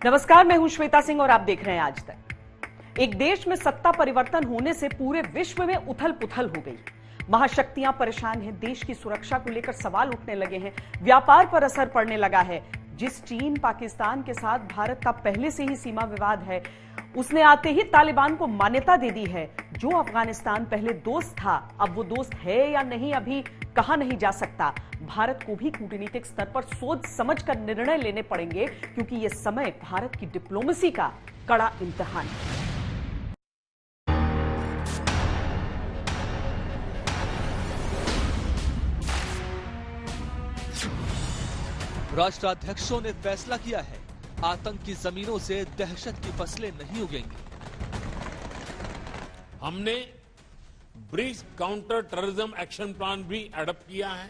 नमस्कार, मैं हूं श्वेता सिंह और आप देख रहे हैं आज तक। एक देश में सत्ता परिवर्तन होने से पूरे विश्व में उथल पुथल हो गई। महाशक्तियां परेशान हैं, देश की सुरक्षा को लेकर सवाल उठने लगे हैं, व्यापार पर असर पड़ने लगा है। जिस चीन पाकिस्तान के साथ भारत का पहले से ही सीमा विवाद है, उसने आते ही तालिबान को मान्यता दे दी है। जो अफगानिस्तान पहले दोस्त था, अब वो दोस्त है या नहीं अभी कहा नहीं जा सकता। भारत को भी कूटनीतिक स्तर पर सोच समझकर निर्णय लेने पड़ेंगे, क्योंकि ये समय भारत की डिप्लोमेसी का कड़ा इम्तिहान है। राष्ट्राध्यक्षों ने फैसला किया है, आतंक की जमीनों से दहशत की फसलें नहीं उगेंगी। हमने BRICS counter terrorism action plan भी एडॉप्ट किया है।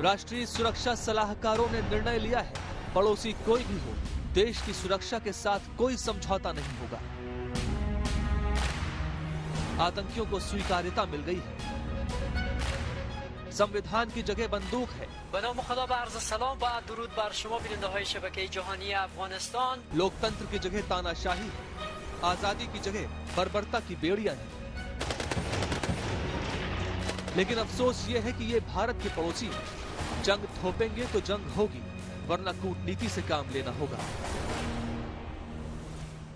राष्ट्रीय सुरक्षा सलाहकारों ने निर्णय लिया है, पड़ोसी कोई भी हो, देश की सुरक्षा के साथ कोई समझौता नहीं होगा। आतंकियों को स्वीकार्यता मिल गई है। संविधान की जगह बंदूक है। बनाम खुदा बा अर्ज़ सलाम बा दुरूद बार शुमा बिनंदे शबके जहानी अफगानिस्तान। लोकतंत्र की जगह तानाशाही है, आजादी की जगह बर्बरता की बेड़ियां हैं। लेकिन अफसोस ये है कि ये भारत के पड़ोसी हैं। जंग थोपेंगे तो जंग होगी, वरना कूटनीति से काम लेना होगा।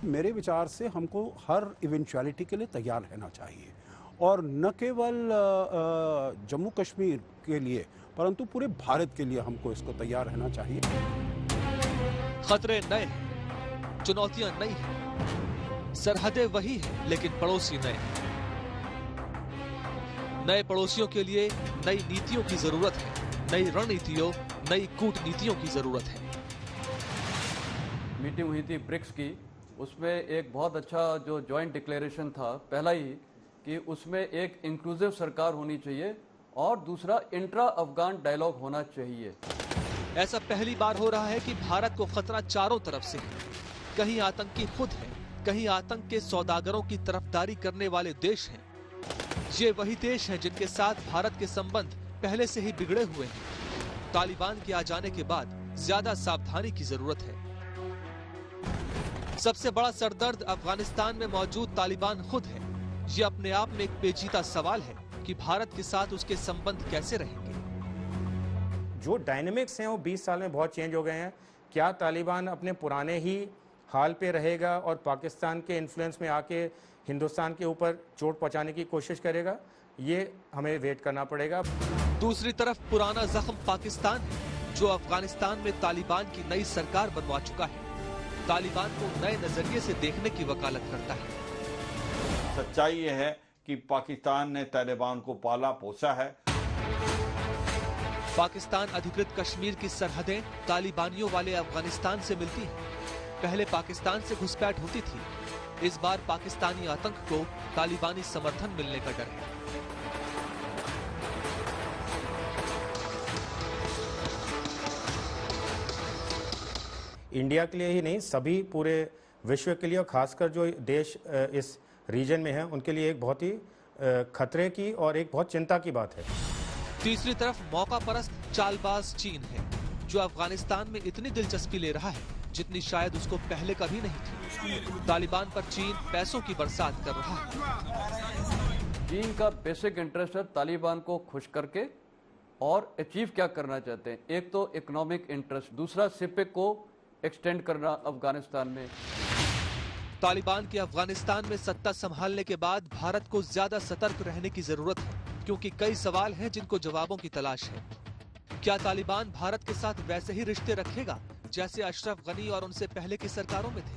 मेरे विचार से हमको हर इवेंचुअलिटी के लिए तैयार रहना चाहिए, और न केवल जम्मू कश्मीर के लिए परंतु पूरे भारत के लिए हमको इसको तैयार रहना चाहिए। खतरे नए हैं, चुनौतियां नई हैं, सरहदें वही हैं लेकिन पड़ोसी नए हैं। नए पड़ोसियों के लिए नई नीतियों की जरूरत है, नई रणनीतियों, नई कूटनीतियों की जरूरत है। मीटिंग हुई थी ब्रिक्स की, उसमें एक बहुत अच्छा जो जॉइंट डिक्लेरेशन था, पहला ही कि उसमें एक इंक्लूसिव सरकार होनी चाहिए और दूसरा इंट्रा अफगान डायलॉग होना चाहिए। ऐसा पहली बार हो रहा है कि भारत को खतरा चारों तरफ से है। कहीं आतंकी खुद है, कहीं आतंक के सौदागरों की तरफदारी करने वाले देश हैं। ये वही देश हैं जिनके साथ भारत के संबंध पहले से ही बिगड़े हुए हैं। तालिबान के आ जाने के बाद ज्यादा सावधानी की जरूरत है। सबसे बड़ा सरदर्द अफगानिस्तान में मौजूद तालिबान खुद है। ये अपने आप में एक पेचीदा सवाल है कि भारत के साथ उसके संबंध कैसे रहेंगे। जो डायनेमिक्स हैं वो 20 साल में बहुत चेंज हो गए हैं। क्या तालिबान अपने पुराने ही हाल पे रहेगा और पाकिस्तान के इन्फ्लुएंस में आके हिंदुस्तान के ऊपर चोट पहुंचाने की कोशिश करेगा? ये हमें वेट करना पड़ेगा। दूसरी तरफ पुराना जख्म पाकिस्तान है, जो अफगानिस्तान में तालिबान की नई सरकार बनवा चुका है। तालिबान को नए नजरिए से देखने की वकालत करता है। सच्चाई यह है कि पाकिस्तान ने तालिबान को पाला पोसा है। पाकिस्तान अधिकृत कश्मीर की सरहदें तालिबानियों वाले अफगानिस्तान से मिलती हैं। पहले पाकिस्तान से घुसपैठ होती थी, इस बार पाकिस्तानी आतंक को तालिबानी समर्थन मिलने का डर है। इंडिया के लिए ही नहीं, सभी पूरे विश्व के लिए और खासकर जो देश इस रीजन में है उनके लिए एक बहुत ही खतरे की और एक बहुत चिंता की बात है। तीसरी तरफ मौका परस्त चालबाज चीन है, जो अफगानिस्तान में इतनी दिलचस्पी ले रहा है जितनी शायद उसको पहले कभी नहीं थी। तालिबान पर चीन पैसों की बरसात कर रहा है। चीन का बेसिक इंटरेस्ट है तालिबान को खुश करके, और अचीव क्या करना चाहते हैं, एक तो इकोनॉमिक इंटरेस्ट, दूसरा सिपेक को एक्सटेंड करना अफगानिस्तान में। तालिबान के अफगानिस्तान में सत्ता संभालने के बाद भारत को ज्यादा सतर्क रहने की जरूरत है, क्योंकि कई सवाल हैं जिनको जवाबों की तलाश है। क्या तालिबान भारत के साथ वैसे ही रिश्ते रखेगा जैसे अशरफ गनी और उनसे पहले की सरकारों में थे?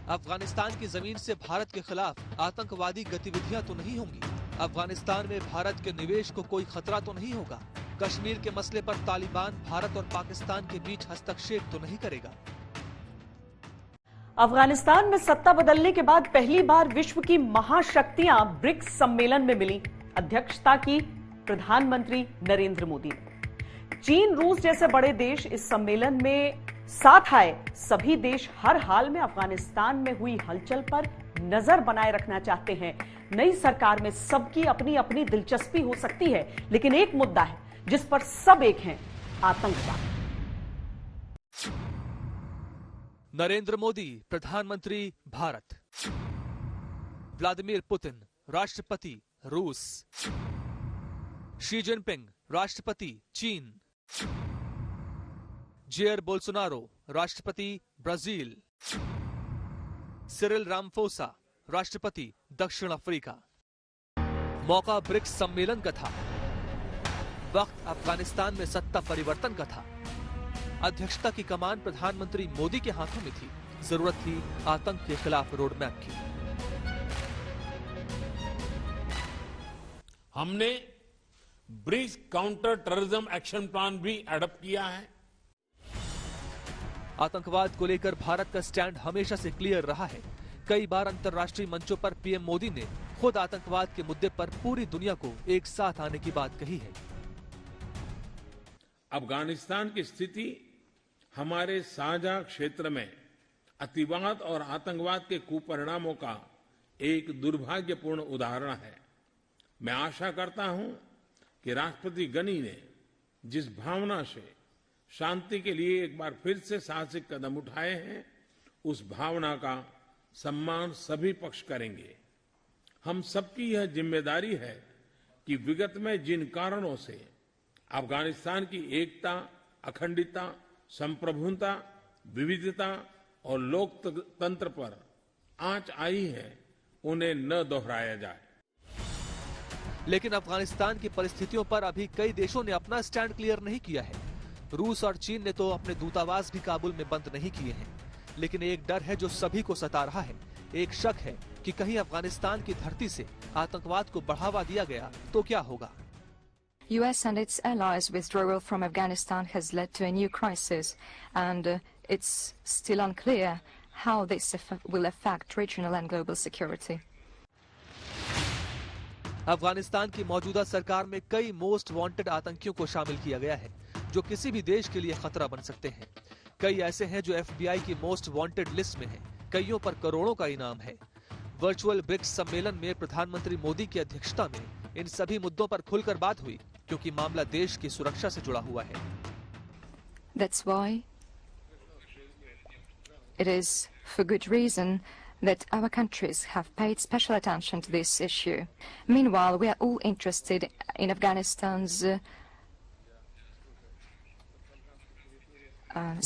अफगानिस्तान की जमीन से भारत के खिलाफ आतंकवादी गतिविधियां तो नहीं होंगी? अफगानिस्तान में भारत के निवेश को कोई खतरा तो नहीं होगा? कश्मीर के मसले पर तालिबान भारत और पाकिस्तान के बीच हस्तक्षेप तो नहीं करेगा? अफगानिस्तान में सत्ता बदलने के बाद पहली बार विश्व की महाशक्तियां ब्रिक्स सम्मेलन में मिली। अध्यक्षता की प्रधानमंत्री नरेंद्र मोदी ने। चीन, रूस जैसे बड़े देश इस सम्मेलन में साथ आए। सभी देश हर हाल में अफगानिस्तान में हुई हलचल पर नजर बनाए रखना चाहते हैं। नई सरकार में सबकी अपनी अपनी दिलचस्पी हो सकती है, लेकिन एक मुद्दा है जिस पर सब एक हैं, आतंकवाद। नरेंद्र मोदी प्रधानमंत्री भारत, व्लादिमीर पुतिन राष्ट्रपति रूस, शी जिनपिंग राष्ट्रपति चीन, जेयर बोल्सोनारो राष्ट्रपति ब्राजील, सिरिल रामफोसा राष्ट्रपति दक्षिण अफ्रीका। मौका ब्रिक्स सम्मेलन का था, वक्त अफगानिस्तान में सत्ता परिवर्तन का था, अध्यक्षता की कमान प्रधानमंत्री मोदी के हाथों में थी, जरूरत थी आतंक के खिलाफ रोडमैप की। हमने BRICS counter terrorism action plan भी एडॉप्ट किया है। आतंकवाद को लेकर भारत का स्टैंड हमेशा से क्लियर रहा है। कई बार अंतर्राष्ट्रीय मंचों पर पीएम मोदी ने खुद आतंकवाद के मुद्दे पर पूरी दुनिया को एक साथ आने की बात कही है। अफगानिस्तान की स्थिति हमारे साझा क्षेत्र में अतिवाद और आतंकवाद के कुपरिणामों का एक दुर्भाग्यपूर्ण उदाहरण है। मैं आशा करता हूं कि राष्ट्रपति गनी ने जिस भावना से शांति के लिए एक बार फिर से साहसिक कदम उठाए हैं, उस भावना का सम्मान सभी पक्ष करेंगे। हम सबकी यह जिम्मेदारी है कि विगत में जिन कारणों से अफगानिस्तान की एकता, अखंडता, संप्रभुता, विविधता और लोकतंत्र पर आंच आई है, उन्हें न दोहराया जाए। लेकिन अफगानिस्तान की परिस्थितियों पर अभी कई देशों ने अपना स्टैंड क्लियर नहीं किया है। रूस और चीन ने तो अपने दूतावास भी काबुल में बंद नहीं किए हैं। लेकिन एक डर है जो सभी को सता रहा है, एक शक है कि कहीं अफगानिस्तान की धरती से आतंकवाद को बढ़ावा दिया गया तो क्या होगा। US and its allies' withdrawal from Afghanistan has led to a new crisis, and it's still unclear how this will affect regional and global security. Afghanistan की मौजूदा सरकार में कई मोस्ट वांटेड आतंकियों को शामिल किया गया है जो किसी भी देश के लिए खतरा बन सकते हैं। कई ऐसे हैं जो FBI की मोस्ट वांटेड लिस्ट में हैं, कईयों पर करोड़ों का इनाम है। वर्चुअल ब्रिक्स सम्मेलन में प्रधानमंत्री मोदी की अध्यक्षता में इन सभी मुद्दों पर खुलकर बात हुई, क्योंकि मामला देश की सुरक्षा से जुड़ा हुआ है। That's why it is for good reason that our countries have paid special attention to this issue. Meanwhile, we are all interested in Afghanistan's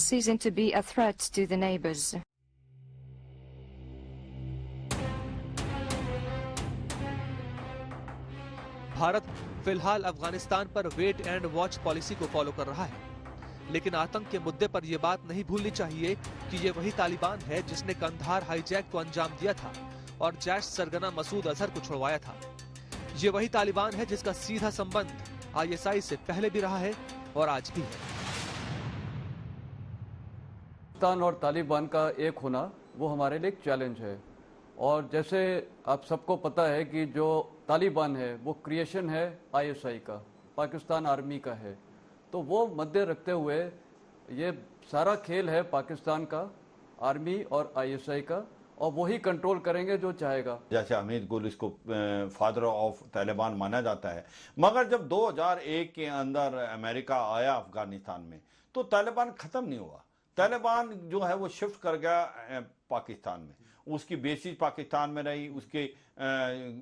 ceasing to be a threat to the neighbors. Bharat फिलहाल अफगानिस्तान पर wait and watch policy को follow कर रहा है, लेकिन आतंक के मुद्दे पर यह बात नहीं भूलनी चाहिए कि ये वही तालिबान है जिसने कंधार हाईजैक को अंजाम दिया था और जैश सरगना मसूद अजहर को छुड़वाया था। ये वही तालिबान है जिसका सीधा संबंध ISI से पहले भी रहा है और आज भी है। पाकिस्तान और तालिबान का एक होना वो हमारे लिए एक चैलेंज है। और जैसे आप सबको पता है कि जो तालिबान है वो क्रिएशन है ISI का, पाकिस्तान आर्मी का है। तो वो मध्य रखते हुए ये सारा खेल है पाकिस्तान का, आर्मी और ISI का, और वही कंट्रोल करेंगे जो चाहेगा। जैसे हमीद गुल इसको फादर ऑफ तालिबान माना जाता है, मगर जब 2001 के अंदर अमेरिका आया अफगानिस्तान में तो तालिबान खत्म नहीं हुआ। तालिबान जो है वो शिफ्ट कर गया पाकिस्तान में, उसकी बेसिस पाकिस्तान में रही, उसके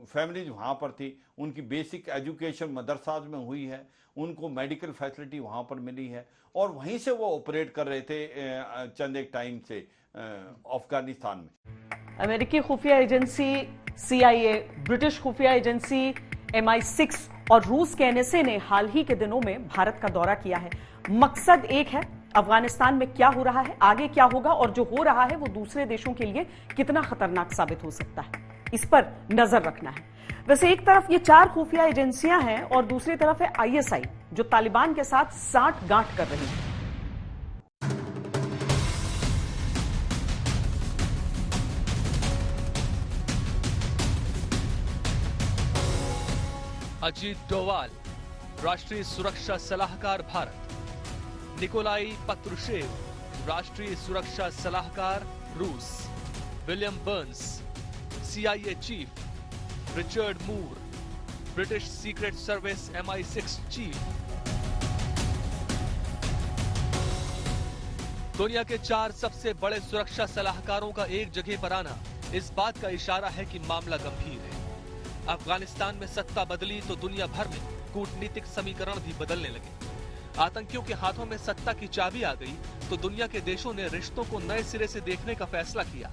फैमिलीज वहाँ पर थी, उनकी बेसिक एजुकेशन मदरसाज में हुई है, उनको मेडिकल फैसिलिटी वहाँ पर मिली है और वहीं से वो ऑपरेट कर रहे थे चंद एक टाइम से अफगानिस्तान में। अमेरिकी खुफिया एजेंसी CIA, ब्रिटिश खुफिया एजेंसी MI6 और रूस के NSA ने हाल ही के दिनों में भारत का दौरा किया है। मकसद एक है, अफगानिस्तान में क्या हो रहा है, आगे क्या होगा और जो हो रहा है वो दूसरे देशों के लिए कितना खतरनाक साबित हो सकता है, इस पर नजर रखना है। वैसे एक तरफ ये 4 खुफिया एजेंसियां हैं और दूसरी तरफ है ISI जो तालिबान के साथ साठ-गांठ कर रही है। अजीत डोवाल, राष्ट्रीय सुरक्षा सलाहकार भारत। निकोलाई पत्रुशेव, राष्ट्रीय सुरक्षा सलाहकार रूस। William Burns, CIA chief. Richard Moore, British secret service MI6 chief. दुनिया के 4 सबसे बड़े सुरक्षा सलाहकारों का एक जगह पर आना इस बात का इशारा है कि मामला गंभीर है। अफगानिस्तान में सत्ता बदली तो दुनिया भर में कूटनीतिक समीकरण भी बदलने लगे। आतंकियों के हाथों में सत्ता की चाबी आ गई तो दुनिया के देशों ने रिश्तों को नए सिरे से देखने का फैसला किया।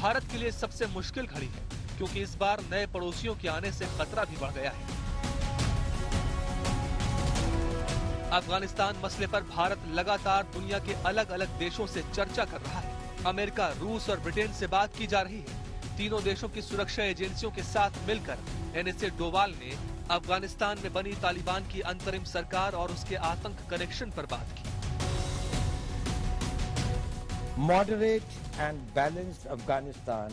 भारत के लिए सबसे मुश्किल घड़ी है, क्योंकि इस बार नए पड़ोसियों के आने से खतरा भी बढ़ गया है। अफगानिस्तान मसले पर भारत लगातार दुनिया के अलग अलग देशों से चर्चा कर रहा है। अमेरिका, रूस और ब्रिटेन से बात की जा रही है। तीनों देशों की सुरक्षा एजेंसियों के साथ मिलकर एनएसए डोवाल ने अफगानिस्तान में बनी तालिबान की अंतरिम सरकार और उसके आतंक कनेक्शन पर बात की। Moderate and balanced Afghanistan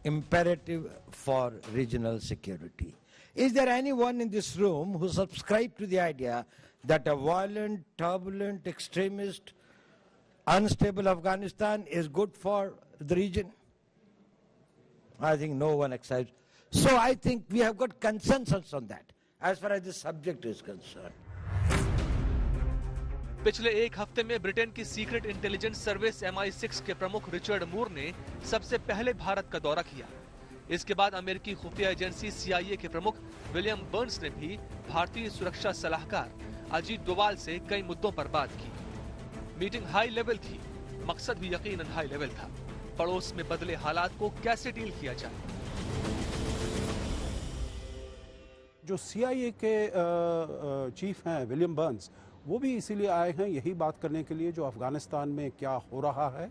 imperative for regional security. Is there anyone in this room who subscribes to the idea that a violent, turbulent, extremist, unstable Afghanistan is good for the region? I think no one accepts. So I think we have got consensus on that as far as this subject is concerned. पिछले एक हफ्ते में Britain की secret intelligence service MI6 के प्रमुख Richard मूर ने सबसे पहले भारत का दौरा किया। इसके बाद अमेरिकी खुफिया एजेंसी CIA के प्रमुख विलियम बर्न्स ने भी भारतीय सुरक्षा सलाहकार अजीत डोवाल से कई मुद्दों पर बात की। मीटिंग हाई लेवल थी, मकसद भी यकीनन हाई लेवल था। पड़ोस में बदले हालात को कैसे डील किया जाए। जो CIA के चीफ हैं विलियम बर्न्स, वो भी इसीलिए आए हैं यही बात करने के लिए जो अफगानिस्तान में क्या हो रहा है,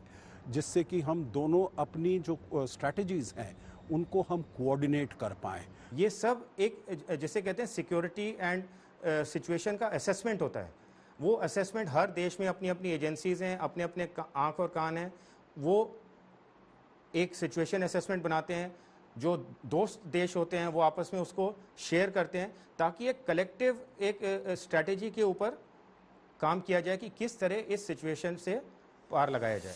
जिससे कि हम दोनों अपनी जो स्ट्रैटेजीज हैं उनको हम कोऑर्डिनेट कर पाएं। ये सब एक जिसे कहते हैं सिक्योरिटी एंड सिचुएशन का असेसमेंट होता है। वो असेसमेंट हर देश में अपनी अपनी एजेंसीज हैं, अपने अपने आंख और कान हैं। वो एक सिचुएशन असेसमेंट बनाते हैं, जो दोस्त देश होते हैं वो आपस में उसको शेयर करते हैं, ताकि एक कलेक्टिव एक स्ट्रैटेजी के ऊपर काम किया जाए कि किस तरह इस सिचुएशन से पार लगाया जाए।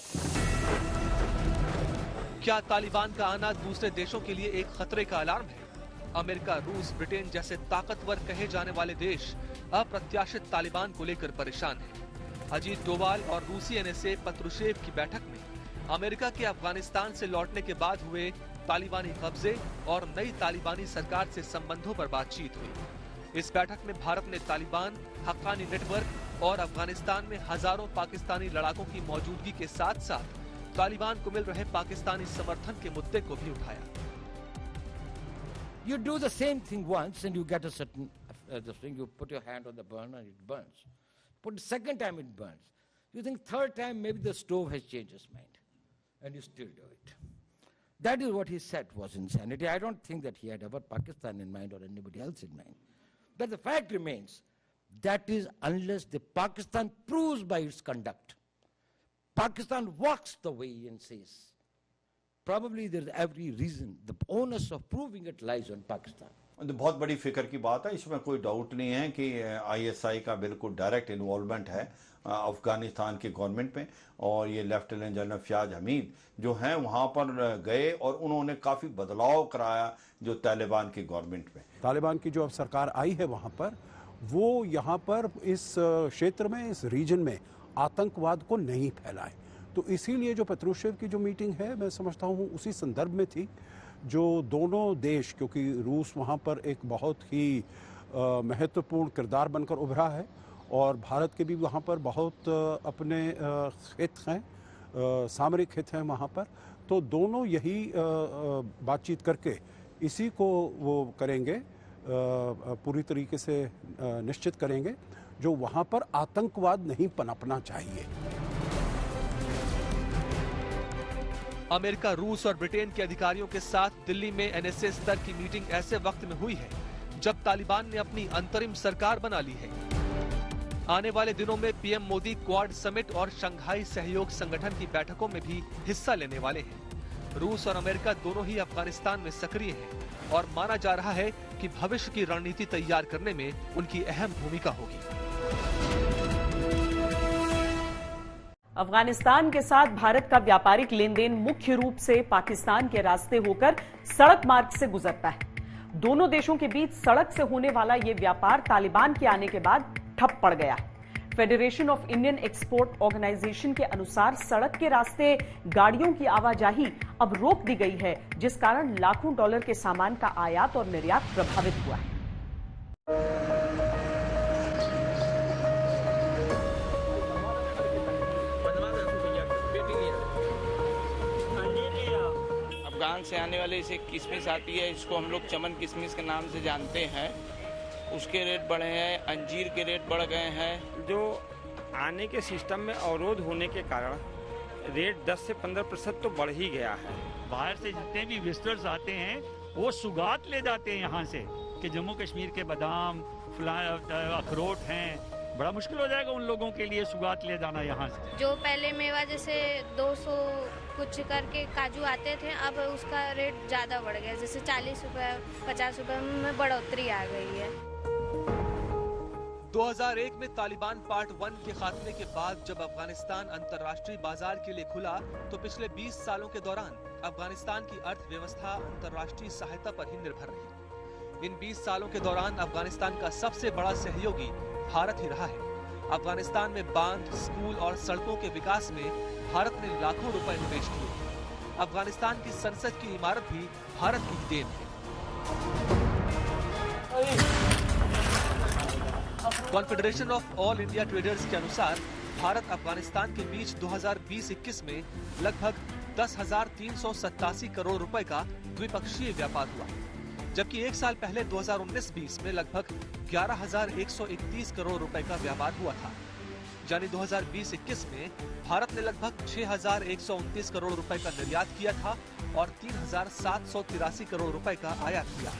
क्या तालिबान का आना दूसरे देशों के लिए एक खतरे का अलार्म है? अमेरिका, रूस, ब्रिटेन जैसे ताकतवर कहे जाने वाले देश अप्रत्याशित तालिबान को लेकर परेशान हैं। अजीत डोवाल और रूसी NSA पत्रुशेव की बैठक में अमेरिका के अफगानिस्तान से लौटने के बाद हुए तालिबानी कब्जे और नई तालिबानी सरकार से संबंधों पर बातचीत हुई। इस बैठक में भारत ने तालिबान, हक्कानी नेटवर्क और अफगानिस्तान में हजारों पाकिस्तानी लड़ाकों की मौजूदगी के साथ साथ तालिबान को मिल रहे पाकिस्तानी समर्थन के मुद्दे को भी उठाया। You do the same thing once and you get a certain thing. You put your hand on the burner and it burns. Put the second time it burns. You think third time maybe the stove has changed its mind, and you still do it. That is what he said was insanity. I don't think that he had ever Pakistan in mind or anybody else in mind. But the fact remains, that is unless the Pakistan proves by its conduct, Pakistan walks the way he insists. Probably there is every reason, the onus of proving it lies on Pakistan. बहुत बड़ी फिक्र की बात है, इसमें कोई doubt नहीं है कि ISI का बिल्कुल डायरेक्ट इन्वॉल्वमेंट है अफगानिस्तान की गवर्नमेंट में। और ये लेफ्टिनेंट जनरल फयाज हमीद जो हैं वहाँ पर गए और उन्होंने काफ़ी बदलाव कराया जो तालिबान की गवर्नमेंट में। तालिबान की जो अब सरकार आई है वहाँ पर, वो यहाँ पर इस क्षेत्र में, इस रीजन में आतंकवाद को नहीं फैलाए। तो इसीलिए जो पेट्रूशेव की जो मीटिंग है, मैं समझता हूँ उसी संदर्भ में थी, जो दोनों देश, क्योंकि रूस वहाँ पर एक बहुत ही महत्वपूर्ण किरदार बनकर उभरा है और भारत के भी वहाँ पर बहुत अपने हित हैं, सामरिक हित हैं वहाँ पर, तो दोनों यही बातचीत करके इसी को वो करेंगे, पूरी तरीके से निश्चित करेंगे जो वहाँ पर आतंकवाद नहीं पनपना चाहिए। अमेरिका, रूस और ब्रिटेन के अधिकारियों के साथ दिल्ली में NSA स्तर की मीटिंग ऐसे वक्त में हुई है जब तालिबान ने अपनी अंतरिम सरकार बना ली है। आने वाले दिनों में PM मोदी क्वाड समिट और शंघाई सहयोग संगठन की बैठकों में भी हिस्सा लेने वाले हैं। रूस और अमेरिका दोनों ही अफगानिस्तान में सक्रिय हैं और माना जा रहा है कि भविष्य की रणनीति तैयार करने में उनकी अहम भूमिका होगी। अफगानिस्तान के साथ भारत का व्यापारिक लेन देन मुख्य रूप से पाकिस्तान के रास्ते होकर सड़क मार्ग से गुजरता है। दोनों देशों के बीच सड़क से होने वाला यह व्यापार तालिबान के आने के बाद ठप पड़ गया। Federation of Indian export organisation के अनुसार सड़क के रास्ते गाड़ियों की आवाजाही अब रोक दी गई है, जिस कारण लाखों डॉलर के सामान का आयात और निर्यात प्रभावित हुआ है। अफगान से आने वाले इसे किशमिश आती है, इसको हम लोग चमन किशमिश के नाम से जानते हैं, उसके रेट बढ़े हैं। अंजीर के रेट बढ़ गए हैं। जो आने के सिस्टम में अवरोध होने के कारण रेट 10 से 15% तो बढ़ ही गया है। बाहर से जितने भी विजिटर्स आते हैं वो सुगात ले जाते हैं यहाँ से कि जम्मू कश्मीर के बादाम अखरोट हैं, बड़ा मुश्किल हो जाएगा उन लोगों के लिए सुगात ले जाना यहाँ से। जो पहले मेवा जैसे 200 कुछ करके काजू आते थे, अब उसका रेट ज़्यादा बढ़ गया, जैसे 40 रुपये 50 रुपये में बढ़ोतरी आ गई है। 2001 में तालिबान पार्ट 1 के खात्मे के बाद जब अफगानिस्तान अंतर्राष्ट्रीय बाजार के लिए खुला तो पिछले 20 सालों के दौरान अफगानिस्तान की अर्थव्यवस्था अंतर्राष्ट्रीय सहायता पर ही निर्भर रही। इन 20 सालों के दौरान अफगानिस्तान का सबसे बड़ा सहयोगी भारत ही रहा है। अफगानिस्तान में बांध, स्कूल और सड़कों के विकास में भारत ने लाखों रुपए निवेश किए। अफगानिस्तान की संसद की इमारत भी भारत की देन है। Confederation of all India traders के अनुसार भारत अफगानिस्तान के बीच 2020-21 में लगभग 10,387 करोड़ रुपए का द्विपक्षीय व्यापार हुआ, जबकि एक साल पहले 2019-20 में लगभग 11,131 करोड़ रुपए का व्यापार हुआ था। यानी 2020-21 में भारत ने लगभग 6,129 करोड़ रुपए का निर्यात किया था और 3,783 करोड़ रुपए का आयात किया।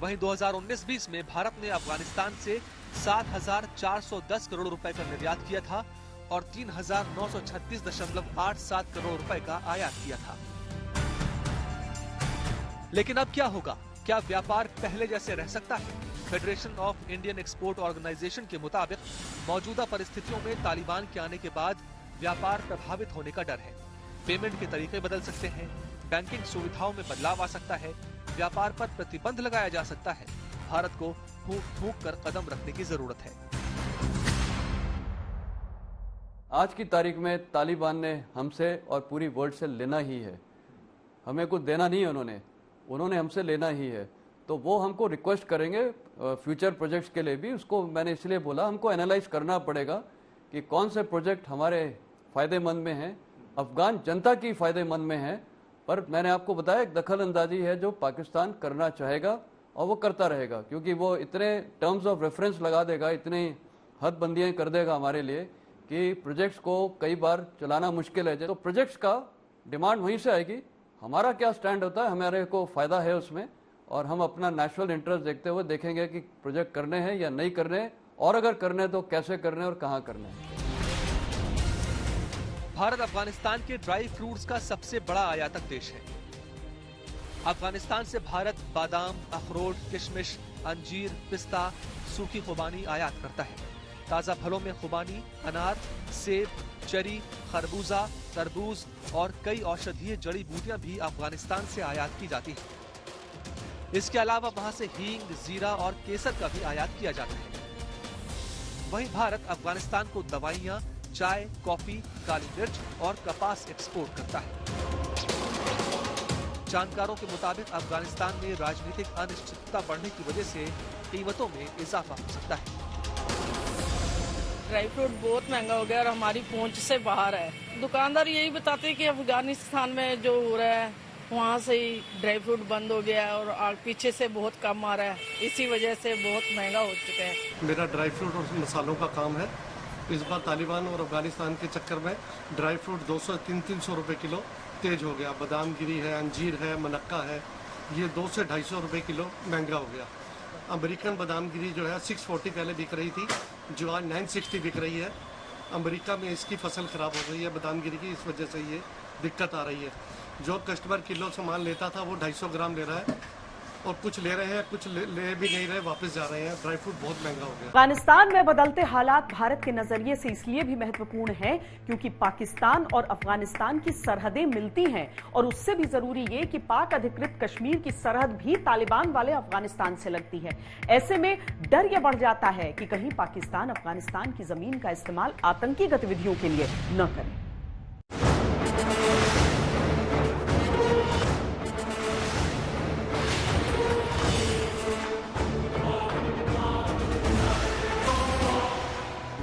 वहीं 2019-20 में भारत ने अफगानिस्तान से 7,410 करोड़ रुपए का निर्यात किया था और 3,936.87 करोड़ रुपए का आयात किया था। लेकिन अब क्या होगा? क्या व्यापार पहले जैसे रह सकता है? Federation of Indian export organisation के मुताबिक मौजूदा परिस्थितियों में तालिबान के आने के बाद व्यापार प्रभावित होने का डर है। पेमेंट के तरीके बदल सकते हैं, बैंकिंग सुविधाओं में बदलाव आ सकता है, व्यापार पर प्रतिबंध लगाया जा सकता है। भारत को फूंक फूंक कर कदम रखने की जरूरत है। आज की तारीख में तालिबान ने हमसे और पूरी वर्ल्ड से लेना ही है। हमें कुछ देना नहीं है, उन्होंने हमसे लेना ही है। तो वो हमको रिक्वेस्ट करेंगे फ्यूचर प्रोजेक्ट्स के लिए भी। उसको मैंने इसलिए बोला, हमको एनालाइज करना पड़ेगा कि कौन से प्रोजेक्ट हमारे फ़ायदेमंद में हैं, अफगान जनता की फ़ायदेमंद में है। पर मैंने आपको बताया एक दखल अंदाजी है जो पाकिस्तान करना चाहेगा और वो करता रहेगा, क्योंकि वो इतने टर्म्स ऑफ रेफरेंस लगा देगा, इतनी हदबंदियाँ कर देगा हमारे लिए कि प्रोजेक्ट्स को कई बार चलाना मुश्किल है। तो प्रोजेक्ट्स का डिमांड वहीं से आएगी। हमारा क्या स्टैंड होता है, हमारे को फ़ायदा है उसमें, और हम अपना नेशनल इंटरेस्ट देखते हुए देखेंगे कि प्रोजेक्ट करने हैं या नहीं करने, और अगर करने तो कैसे करने और कहाँ करने। भारत अफगानिस्तान के ड्राई फ्रूट्स का सबसे बड़ा आयातक देश है। अफगानिस्तान से भारत बादाम, अखरोट, किशमिश, अंजीर, पिस्ता, सूखी खुबानी आयात करता है। ताज़ा फलों में खुबानी, अनार, सेब, चेरी, खरबूजा, तरबूज और कई औषधीय जड़ी बूटियां भी अफगानिस्तान से आयात की जाती हैं। इसके अलावा वहां से हींग, जीरा और केसर का भी आयात किया जाता है। वहीं भारत अफगानिस्तान को दवाइयां, चाय, कॉफी, काली मिर्च और कपास एक्सपोर्ट करता है। जानकारों के मुताबिक अफगानिस्तान में राजनीतिक अनिश्चितता बढ़ने की वजह से कीमतों में इजाफा हो सकता है। ड्राई फ्रूट बहुत महंगा हो गया और हमारी पहुंच से बाहर है। दुकानदार यही बताते हैं कि अफगानिस्तान में जो हो रहा है वहाँ से ही ड्राई फ्रूट बंद हो गया है और पीछे से बहुत कम आ रहा है, इसी वजह से बहुत महंगा हो चुका है। मेरा ड्राई फ्रूट और मसालों का काम है। इस बार तालिबान और अफगानिस्तान के चक्कर में ड्राई फ्रूट 200-300 रुपये किलो तेज हो गया। बादाम गिरी है, अंजीर है, मनक्का है, ये 200 से 250 रुपये किलो महंगा हो गया। अमेरिकन बादाम गिरी जो है 640 पहले बिक रही थी, जो आज 960 बिक रही है। अमेरिका में इसकी फसल खराब हो गई है बादाम गिरी की, इस वजह से ये दिक्कत आ रही है। जो कस्टमर किलो सामान लेता था वो 250 ग्राम ले रहा है और कुछ ले रहे हैं, कुछ ले भी नहीं रहे, वापस जा रहे हैं। ड्राई फ्रूट बहुत महंगा हो गया। अफगानिस्तान में बदलते हालात भारत के नजरिए से इसलिए भी महत्वपूर्ण है क्योंकि पाकिस्तान और अफगानिस्तान की सरहदें मिलती हैं और उससे भी जरूरी ये कि पाक अधिकृत कश्मीर की सरहद भी तालिबान वाले अफगानिस्तान से लगती है। ऐसे में डर यह बढ़ जाता है कि कहीं पाकिस्तान अफगानिस्तान की जमीन का इस्तेमाल आतंकी गतिविधियों के लिए न करे।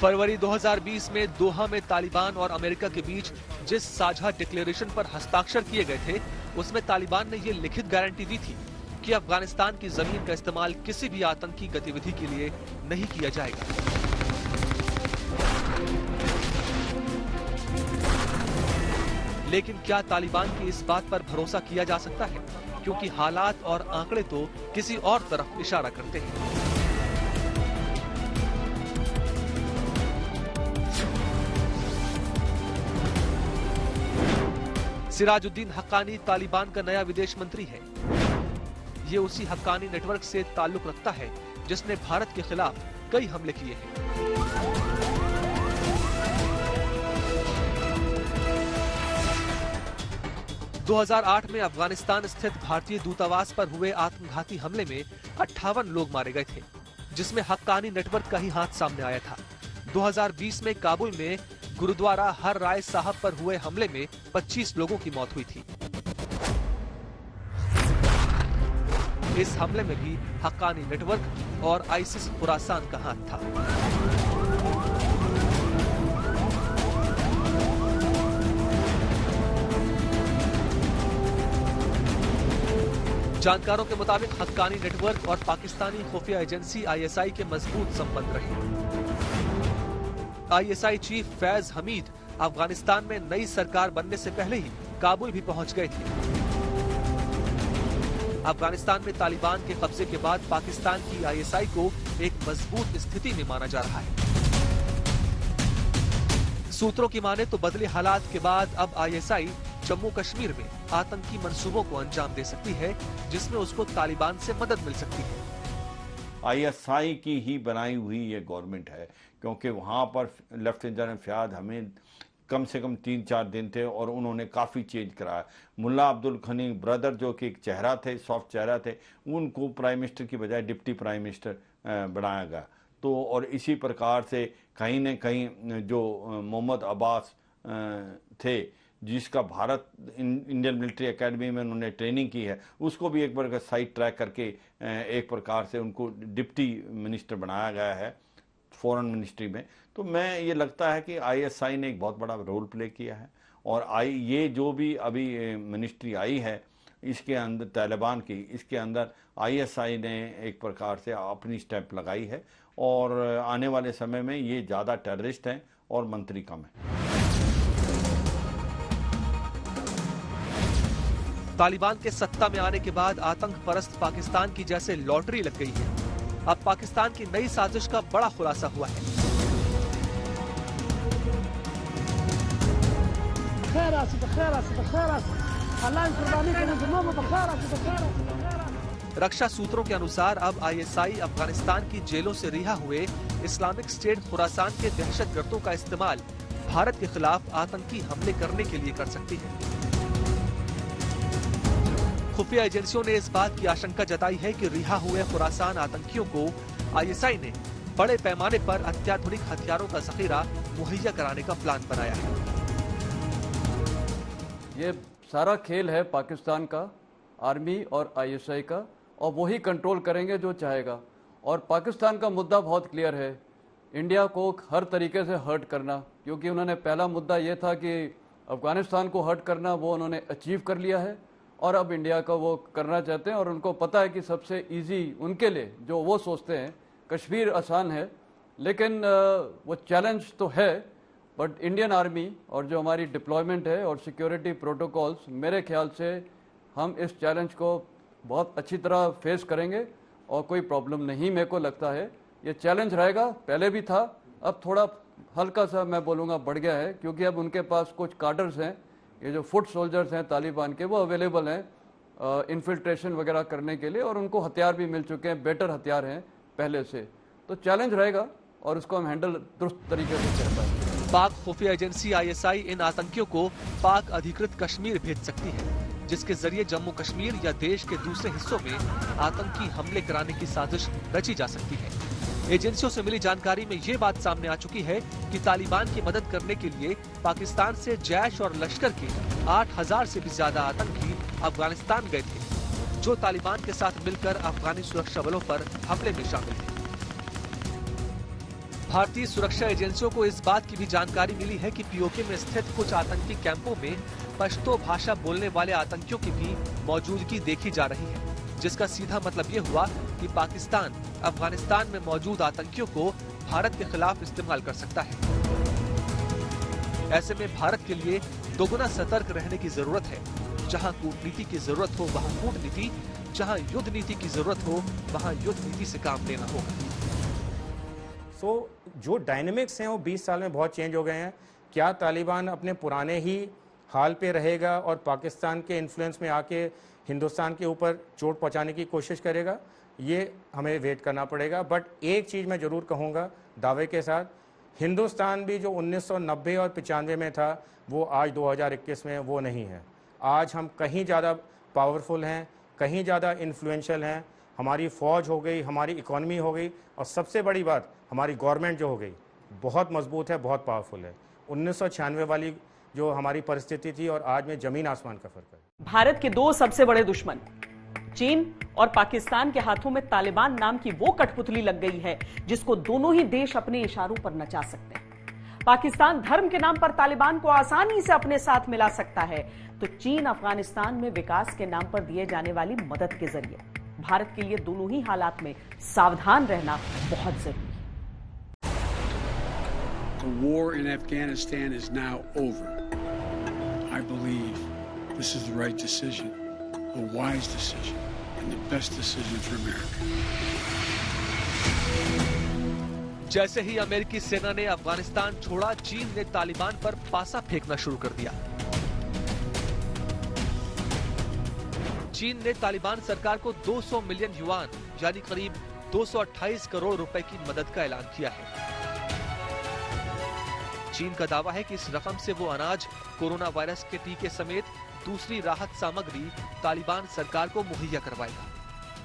फरवरी 2020 में दोहा में तालिबान और अमेरिका के बीच जिस साझा डिक्लेरेशन पर हस्ताक्षर किए गए थे उसमें तालिबान ने ये लिखित गारंटी दी थी कि अफगानिस्तान की जमीन का इस्तेमाल किसी भी आतंकी गतिविधि के लिए नहीं किया जाएगा। लेकिन क्या तालिबान की इस बात पर भरोसा किया जा सकता है, क्योंकि हालात और आंकड़े तो किसी और तरफ इशारा करते हैं। सिराजुद्दीन हक्कानी तालिबान का नया विदेश मंत्री है। ये उसी हक्कानी नेटवर्क से ताल्लुक रखता है जिसने भारत के खिलाफ कई हमले किए हैं। – 2008 में अफगानिस्तान स्थित भारतीय दूतावास पर हुए आत्मघाती हमले में 58 लोग मारे गए थे, जिसमें हक्कानी नेटवर्क का ही हाथ सामने आया था। 2020 में काबुल में गुरुद्वारा हर राय साहब पर हुए हमले में 25 लोगों की मौत हुई थी। इस हमले में भी हक्कानी नेटवर्क और आईसिस खुरासान का हाथ था। जानकारों के मुताबिक हक्कानी नेटवर्क और पाकिस्तानी खुफिया एजेंसी आईएसआई के मजबूत संबंध रहे। आईएसआई चीफ फैज हमीद अफगानिस्तान में नई सरकार बनने से पहले ही काबुल भी पहुंच गए थे। अफगानिस्तान में तालिबान के कब्जे के बाद पाकिस्तान की आईएसआई को एक मजबूत स्थिति में माना जा रहा है। सूत्रों की माने तो बदले हालात के बाद अब आईएसआई जम्मू कश्मीर में आतंकी मंसूबों को अंजाम दे सकती है, जिसमें उसको तालिबान से मदद मिल सकती है। आईएसआई की ही बनाई हुई ये गवर्नमेंट है, क्योंकि वहाँ पर लेफ्टिनेंट जनरल फ़याद हमीद कम से कम 3-4 दिन थे और उन्होंने काफ़ी चेंज कराया। मुल्ला अब्दुल गनी ब्रदर जो कि एक चेहरा थे, सॉफ्ट चेहरा थे, उनको प्राइम मिनिस्टर की बजाय डिप्टी प्राइम मिनिस्टर बनाया गया। तो और इसी प्रकार से कहीं न कहीं जो मोहम्मद अब्बास थे, जिसका भारत इंडियन मिलिट्री एकेडमी में उन्होंने ट्रेनिंग की है, उसको भी एक बार साइड ट्रैक करके एक प्रकार से उनको डिप्टी मिनिस्टर बनाया गया है फॉरेन मिनिस्ट्री में। तो मैं ये लगता है कि आईएसआई ने एक बहुत बड़ा रोल प्ले किया है और ये जो भी अभी मिनिस्ट्री आई है इसके अंदर तालिबान की, इसके अंदर आईएसआई ने एक प्रकार से अपनी स्टैंप लगाई है और आने वाले समय में ये ज़्यादा टेररिस्ट हैं और मंत्री कम हैं। तालिबान के सत्ता में आने के बाद आतंक परस्त पाकिस्तान की जैसे लॉटरी लग गई है। अब पाकिस्तान की नई साजिश का बड़ा खुलासा हुआ है। रक्षा सूत्रों के अनुसार अब आईएसआई अफगानिस्तान की जेलों से रिहा हुए इस्लामिक स्टेट खुरासान के दहशतगर्दों का इस्तेमाल भारत के खिलाफ आतंकी हमले करने के लिए कर सकती है। खुफिया एजेंसियों ने इस बात की आशंका जताई है कि रिहा हुए खुरासान आतंकियों को आईएसआई ने बड़े पैमाने पर अत्याधुनिक हथियारों का जखीरा मुहैया कराने का प्लान बनाया है। ये सारा खेल है पाकिस्तान का, आर्मी और आईएसआई का, और वही कंट्रोल करेंगे जो चाहेगा। और पाकिस्तान का मुद्दा बहुत क्लियर है, इंडिया को हर तरीके से हर्ट करना, क्योंकि उन्होंने पहला मुद्दा ये था कि अफगानिस्तान को हर्ट करना, वो उन्होंने अचीव कर लिया है और अब इंडिया का वो करना चाहते हैं। और उनको पता है कि सबसे इजी उनके लिए, जो वो सोचते हैं कश्मीर आसान है, लेकिन वो चैलेंज तो है, बट इंडियन आर्मी और जो हमारी डिप्लॉयमेंट है और सिक्योरिटी प्रोटोकॉल्स, मेरे ख्याल से हम इस चैलेंज को बहुत अच्छी तरह फेस करेंगे और कोई प्रॉब्लम नहीं मेरे को लगता है। ये चैलेंज रहेगा, पहले भी था, अब थोड़ा हल्का सा मैं बोलूँगा बढ़ गया है, क्योंकि अब उनके पास कुछ कार्डर्स हैं, ये जो फुट सोल्जर्स हैं तालिबान के, वो अवेलेबल हैं इन्फिल्ट्रेशन वगैरह करने के लिए, और उनको हथियार भी मिल चुके हैं, बेटर हथियार हैं पहले से। तो चैलेंज रहेगा और उसको हम हैंडल दुरुस्त तरीके से कर पाएंगे। पाक खुफिया एजेंसी ISI इन आतंकियों को पाक अधिकृत कश्मीर भेज सकती है, जिसके जरिए जम्मू कश्मीर या देश के दूसरे हिस्सों में आतंकी हमले कराने की साजिश रची जा सकती है। एजेंसियों से मिली जानकारी में ये बात सामने आ चुकी है कि तालिबान की मदद करने के लिए पाकिस्तान से जैश और लश्कर के 8000 से भी ज्यादा आतंकी अफगानिस्तान गए थे, जो तालिबान के साथ मिलकर अफगानी सुरक्षा बलों पर हमले में शामिल थे। भारतीय सुरक्षा एजेंसियों को इस बात की भी जानकारी मिली है कि POK में स्थित कुछ आतंकी कैंपों में पश्तो भाषा बोलने वाले आतंकियों की भी मौजूदगी देखी जा रही है, जिसका सीधा मतलब ये हुआ कि पाकिस्तान अफगानिस्तान में मौजूद आतंकियों को भारत के खिलाफ इस्तेमाल कर सकता है। ऐसे में भारत के लिए दोगुना सतर्क रहने की जरूरत है। जहां कूटनीति की जरूरत हो वहां कूटनीति, जहां युद्ध नीति की जरूरत हो वहां युद्ध नीति से काम लेना होगा। सो जो डायनेमिक्स हैं वो 20 साल में बहुत चेंज हो गए हैं। क्या तालिबान अपने पुराने ही हाल पे रहेगा और पाकिस्तान के इन्फ्लुएंस में आके हिंदुस्तान के ऊपर चोट पहुंचाने की कोशिश करेगा? ये हमें वेट करना पड़ेगा। बट एक चीज़ मैं ज़रूर कहूँगा दावे के साथ, हिंदुस्तान भी जो 1990 और 95 में था वो आज 2021 में वो नहीं है। आज हम कहीं ज़्यादा पावरफुल हैं, कहीं ज़्यादा इन्फ्लुएंशियल हैं। हमारी फ़ौज हो गई, हमारी इकॉनमी हो गई, और सबसे बड़ी बात हमारी गवर्नमेंट जो हो गई बहुत मजबूत है, बहुत पावरफुल है। 1996 वाली जो हमारी परिस्थिति थी और आज में जमीन आसमान का फर्क है। भारत के दो सबसे बड़े दुश्मन चीन और पाकिस्तान के हाथों में तालिबान नाम की वो कठपुतली लग गई है जिसको दोनों ही देश अपने इशारों पर नचा सकते हैं। पाकिस्तान धर्म के नाम पर तालिबान को आसानी से अपने साथ मिला सकता है, तो चीन अफगानिस्तान में विकास के नाम पर दिए जाने वाली मदद के जरिए। भारत के लिए दोनों ही हालात में सावधान रहना बहुत जरूरी है। The war in Afghanistan is now over. I believe this is the right decision, a wise decision, and the best decision for America. जैसे ही अमेरिकी सेना ने अफगानिस्तान छोड़ा, चीन ने तालिबान पर पासा फेंकना शुरू कर दिया। चीन ने तालिबान सरकार को 200 मिलियन युआन यानी करीब 228 करोड़ रुपए की मदद का ऐलान किया है। चीन का दावा है कि इस रकम से वो अनाज, कोरोना वायरस के टीके समेत दूसरी राहत सामग्री तालिबान सरकार को मुहैया करवाएगा।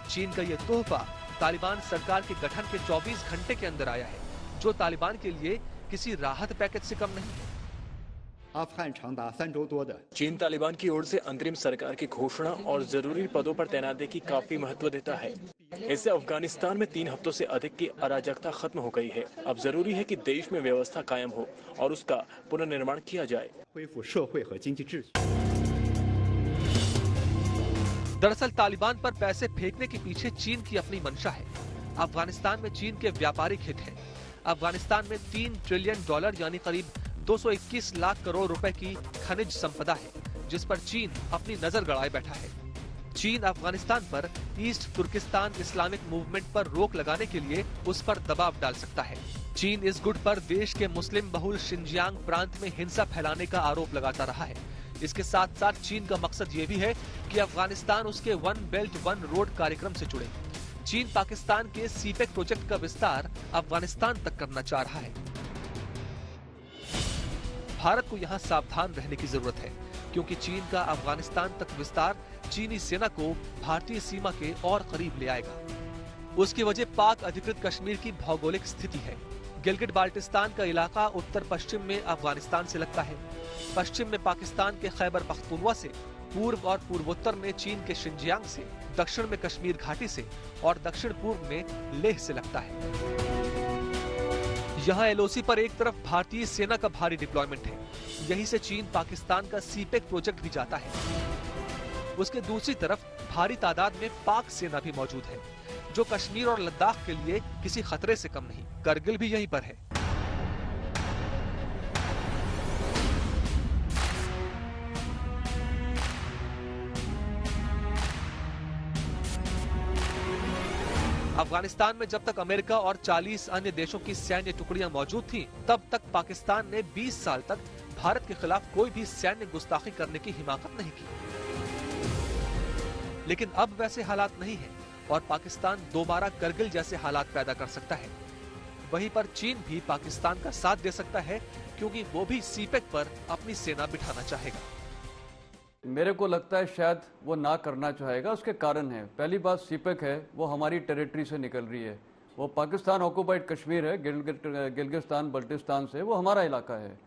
चीन का यह तोहफा तालिबान सरकार के गठन के 24 घंटे के अंदर आया है, जो तालिबान के लिए किसी राहत पैकेज से कम नहीं है। चीन तालिबान की ओर से अंतरिम सरकार की घोषणा और जरूरी पदों पर तैनाती की काफी महत्व देता है। इससे अफगानिस्तान में 3 हफ्तों से अधिक की अराजकता खत्म हो गई है। अब जरूरी है कि देश में व्यवस्था कायम हो और उसका पुनर्निर्माण किया जाए। दरअसल तालिबान पर पैसे फेंकने के पीछे चीन की अपनी मंशा है। अफगानिस्तान में चीन के व्यापारिक हित हैं। अफगानिस्तान में $3 ट्रिलियन यानी करीब 221 लाख करोड़ रुपए की खनिज संपदा है, जिस पर चीन अपनी नजर गड़ाए बैठा है। चीन अफगानिस्तान पर ईस्ट तुर्किस्तान इस्लामिक मूवमेंट पर रोक लगाने के लिए उस पर दबाव डाल सकता है। चीन इस गुट पर देश के मुस्लिम बहुल शिनजियांग प्रांत में हिंसा फैलाने का आरोप लगाता रहा है। इसके साथ साथ चीन का मकसद ये भी है कि अफगानिस्तान उसके वन बेल्ट वन रोड कार्यक्रम से जुड़े। चीन पाकिस्तान के सीपेक प्रोजेक्ट का विस्तार अफगानिस्तान तक करना चाह रहा है। भारत को यहाँ सावधान रहने की जरूरत है, क्योंकि चीन का अफगानिस्तान तक विस्तार चीनी सेना को भारतीय सीमा के और करीब ले आएगा। उसकी वजह पाक अधिकृत कश्मीर की भौगोलिक स्थिति है। गिलगिट बाल्टिस्तान का इलाका उत्तर पश्चिम में अफगानिस्तान से लगता है, पश्चिम में पाकिस्तान के खैबर पख्तूनवा से, पूर्व और पूर्वोत्तर में चीन के शिनजियांग से, दक्षिण में कश्मीर घाटी से और दक्षिण पूर्व में लेह से लगता है। यहाँ LOC पर एक तरफ भारतीय सेना का भारी डिप्लॉयमेंट है, यहीं से चीन पाकिस्तान का सीपेक प्रोजेक्ट भी जाता है। उसके दूसरी तरफ भारी तादाद में पाक सेना भी मौजूद है, जो कश्मीर और लद्दाख के लिए किसी खतरे से कम नहीं। करगिल भी यहीं पर है। अफगानिस्तान में जब तक अमेरिका और 40 अन्य देशों की सैन्य टुकड़ियां मौजूद थीं, तब तक पाकिस्तान ने 20 साल तक भारत के खिलाफ कोई भी सैन्य गुस्ताखी करने की हिमाकत नहीं की। लेकिन अब वैसे हालात नहीं हैं और पाकिस्तान दोबारा करगिल जैसे हालात पैदा कर सकता है। वहीं पर चीन भी पाकिस्तान का साथ दे सकता है, क्योंकि वो भी सीपेक पर अपनी सेना बिठाना चाहेगा। मेरे को लगता है शायद वो ना करना चाहेगा। उसके कारण है, पहली बात सीपेक है वो हमारी टेरिटरी से निकल रही है, वो पाकिस्तान ऑक्युपाइड कश्मीर है, गिलगिस्तान बल्टिस्तान से, वो हमारा इलाका है,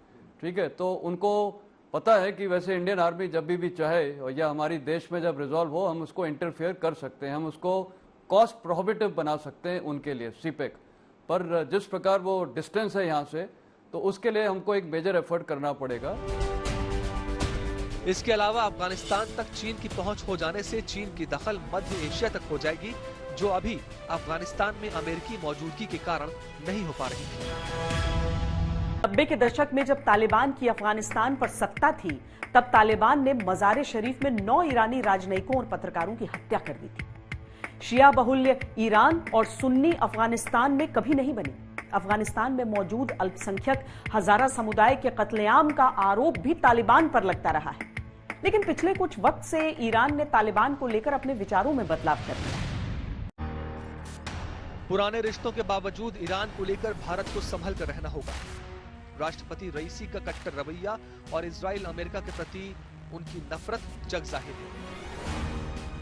ठीक है। तो उनको पता है कि वैसे इंडियन आर्मी जब भी चाहे और या हमारी देश में जब रिजॉल्व हो, हम उसको इंटरफेयर कर सकते हैं, हम उसको कॉस्ट प्रोहिबिटिव बना सकते हैं उनके लिए सीपेक। पर जिस प्रकार वो डिस्टेंस है यहाँ से, तो उसके लिए हमको एक मेजर एफर्ट करना पड़ेगा। इसके अलावा अफगानिस्तान तक चीन की पहुंच हो जाने से चीन की दखल मध्य एशिया तक हो जाएगी, जो अभी अफगानिस्तान में अमेरिकी मौजूदगी के कारण नहीं हो पा रही है। 90 के दशक में जब तालिबान की अफगानिस्तान पर सत्ता थी, तब तालिबान ने मज़ार शरीफ में 9 ईरानी राजनयिकों और पत्रकारों की हत्या कर दी थी। शिया बहुल्य ईरान और सुन्नी अफगानिस्तान में कभी नहीं बनी। अफगानिस्तान में मौजूद अल्पसंख्यक हजारा समुदाय के कत्लेआम का आरोप भी तालिबान पर लगता रहा है। लेकिन पिछले कुछ वक्त से ईरान ने तालिबान को लेकर अपने विचारों में बदलाव कर दिया। पुराने रिश्तों के बावजूद ईरान को लेकर भारत को संभल कर रहना होगा। राष्ट्रपति रईसी का कट्टर रवैया और इजराइल अमेरिका के प्रति उनकी नफरत जग जाहिर है।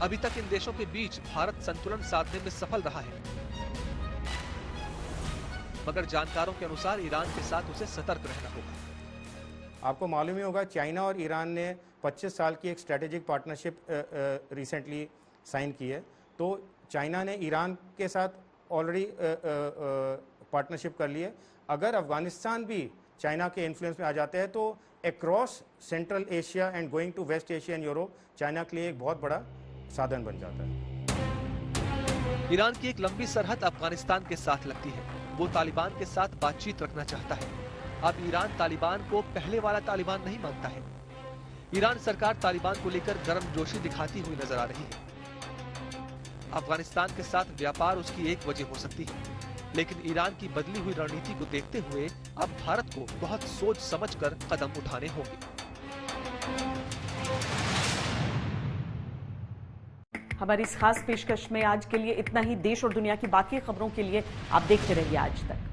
अभी तक इन देशों के बीच भारत संतुलन साधने में सफल रहा है, मगर जानकारों के अनुसार ईरान के साथ उसे सतर्क रहना होगा। आपको मालूम ही होगा, चाइना और ईरान ने 25 साल की एक स्ट्रेटेजिक पार्टनरशिप रिसेंटली साइन की है। तो चाइना ने ईरान के साथ ऑलरेडी पार्टनरशिप कर ली है। अगर अफगानिस्तान भी चाइना के इन्फ्लुएंस में आ जाते हैं, तो across Central Asia and going to West Asia and Europe China के लिए एक बहुत बड़ा साधन बन जाता है। ईरान की एक लंबी सरहद अफगानिस्तान के साथ लगती है। वो तालिबान के साथ बातचीत रखना चाहता है। अब ईरान तालिबान को पहले वाला तालिबान नहीं मानता है। ईरान सरकार तालिबान को लेकर गर्मजोशी दिखाती हुई नजर आ रही है। अफगानिस्तान के साथ व्यापार उसकी एक वजह हो सकती है, लेकिन ईरान की बदली हुई रणनीति को देखते हुए अब भारत को बहुत सोच समझकर कदम उठाने होंगे। हमारी इस खास पेशकश में आज के लिए इतना ही। देश और दुनिया की बाकी खबरों के लिए आप देखते रहिए आज तक।